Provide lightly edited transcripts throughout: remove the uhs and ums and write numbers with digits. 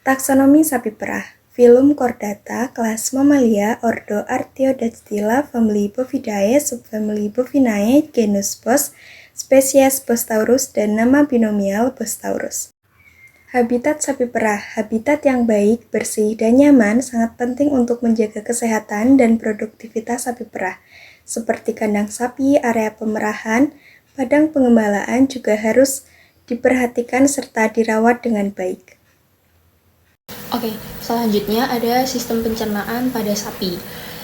Taksonomi sapi perah, Phylum Chordata, kelas Mammalia, ordo Artiodactyla, family Bovidae, subfamily Bovinae, genus Bos, spesies Bostaurus, dan nama binomial Bostaurus. Habitat sapi perah, habitat yang baik, bersih, dan nyaman sangat penting untuk menjaga kesehatan dan produktivitas sapi perah. Seperti kandang sapi, area pemerahan, padang pengembalaan juga harus diperhatikan serta dirawat dengan baik. Oke, selanjutnya ada sistem pencernaan pada sapi.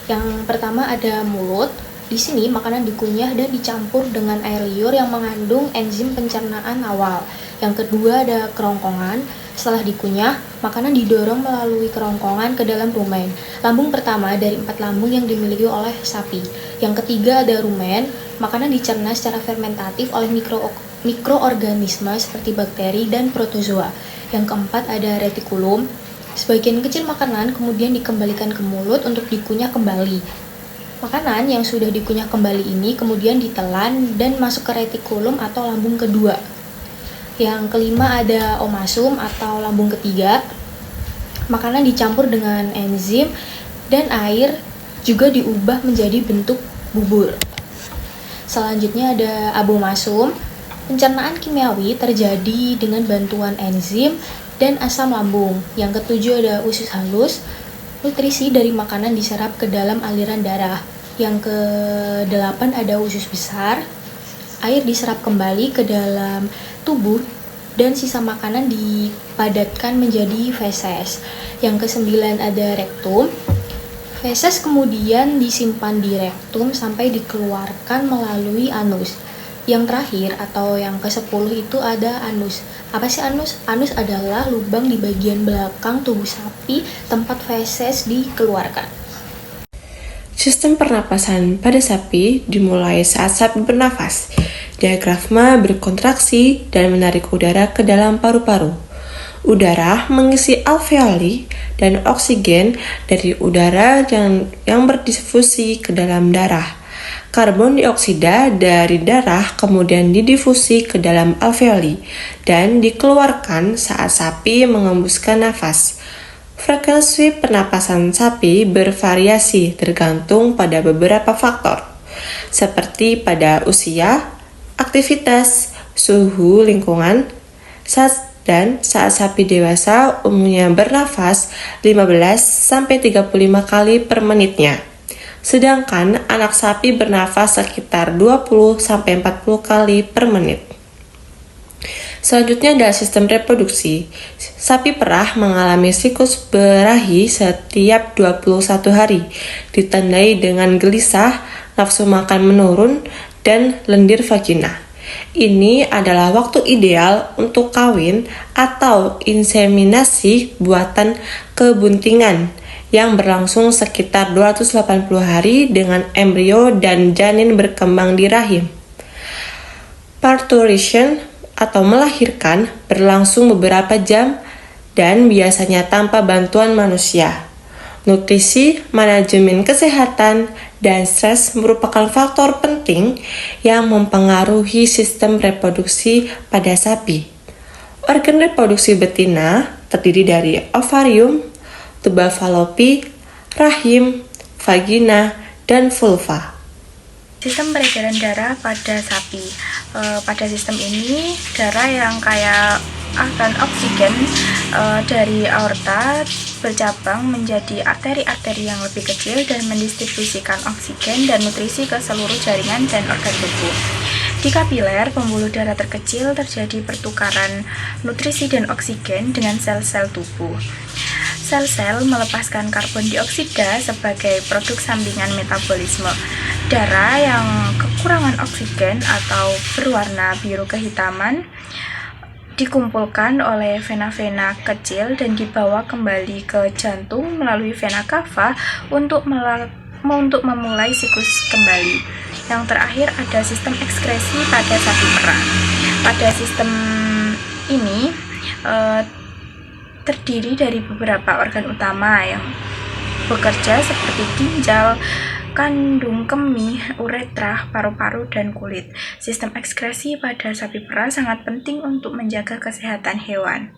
Yang pertama ada mulut. Di sini makanan dikunyah dan dicampur dengan air liur yang mengandung enzim pencernaan awal. Yang kedua ada kerongkongan. Setelah dikunyah, makanan didorong melalui kerongkongan ke dalam rumen. Lambung pertama dari 4 lambung yang dimiliki oleh sapi. Yang ketiga ada rumen. Makanan dicerna secara fermentatif oleh mikroorganisme seperti bakteri dan protozoa. Yang keempat ada retikulum. Sebagian kecil makanan kemudian dikembalikan ke mulut untuk dikunyah kembali. Makanan yang sudah dikunyah kembali ini kemudian ditelan dan masuk ke retikulum atau lambung kedua. Yang kelima ada omasum atau lambung ketiga. Makanan dicampur dengan enzim dan air juga diubah menjadi bentuk bubur. Selanjutnya ada abomasum. Pencernaan kimiawi terjadi dengan bantuan enzim dan asam lambung. Yang ketujuh ada usus halus. Nutrisi dari makanan diserap ke dalam aliran darah. Yang ke-8 ada usus besar. Air diserap kembali ke dalam tubuh dan sisa makanan dipadatkan menjadi feses. Yang ke-9 ada rektum. Feses kemudian disimpan di rektum sampai dikeluarkan melalui anus. Yang terakhir atau yang ke-10 itu ada anus. Apa sih anus? Anus adalah lubang di bagian belakang tubuh sapi tempat feses dikeluarkan. Sistem pernapasan pada sapi dimulai saat sapi bernafas. Diafragma berkontraksi dan menarik udara ke dalam paru-paru. Udara mengisi alveoli dan oksigen dari udara yang berdifusi ke dalam darah. Karbon dioksida dari darah kemudian didifusi ke dalam alveoli dan dikeluarkan saat sapi mengembuskan nafas. Frekuensi pernapasan sapi bervariasi tergantung pada beberapa faktor, seperti pada usia, aktivitas, suhu lingkungan, dan saat sapi dewasa umumnya bernafas 15-35 kali per menitnya. Sedangkan anak sapi bernafas sekitar 20-40 kali per menit. Selanjutnya adalah sistem reproduksi. Sapi perah mengalami siklus berahi setiap 21 hari, ditandai dengan gelisah, nafsu makan menurun, dan lendir vagina. Ini adalah waktu ideal untuk kawin atau inseminasi buatan kebuntingan yang berlangsung sekitar 280 hari dengan embrio dan janin berkembang di rahim. Parturition atau melahirkan berlangsung beberapa jam dan biasanya tanpa bantuan manusia. Nutrisi, manajemen kesehatan, dan stres merupakan faktor penting yang mempengaruhi sistem reproduksi pada sapi. Organ reproduksi betina terdiri dari ovarium, tuba falopi, rahim, vagina, dan vulva. Sistem peredaran darah pada sapi. Pada sistem ini, darah yang kaya akan oksigen dari aorta bercabang menjadi arteri-arteri yang lebih kecil dan mendistribusikan oksigen dan nutrisi ke seluruh jaringan dan organ tubuh. Di kapiler, pembuluh darah terkecil terjadi pertukaran nutrisi dan oksigen dengan sel-sel tubuh. Sel-sel melepaskan karbon dioksida sebagai produk sampingan metabolisme. Darah yang kekurangan oksigen atau berwarna biru kehitaman dikumpulkan oleh vena-vena kecil dan dibawa kembali ke jantung melalui vena cava untuk memulai siklus kembali. Yang terakhir ada sistem ekskresi pada sapi perah. Pada sistem ini terdiri dari beberapa organ utama yang bekerja seperti ginjal, kandung kemih, uretra, paru-paru, dan kulit. Sistem ekskresi pada sapi perah sangat penting untuk menjaga kesehatan hewan.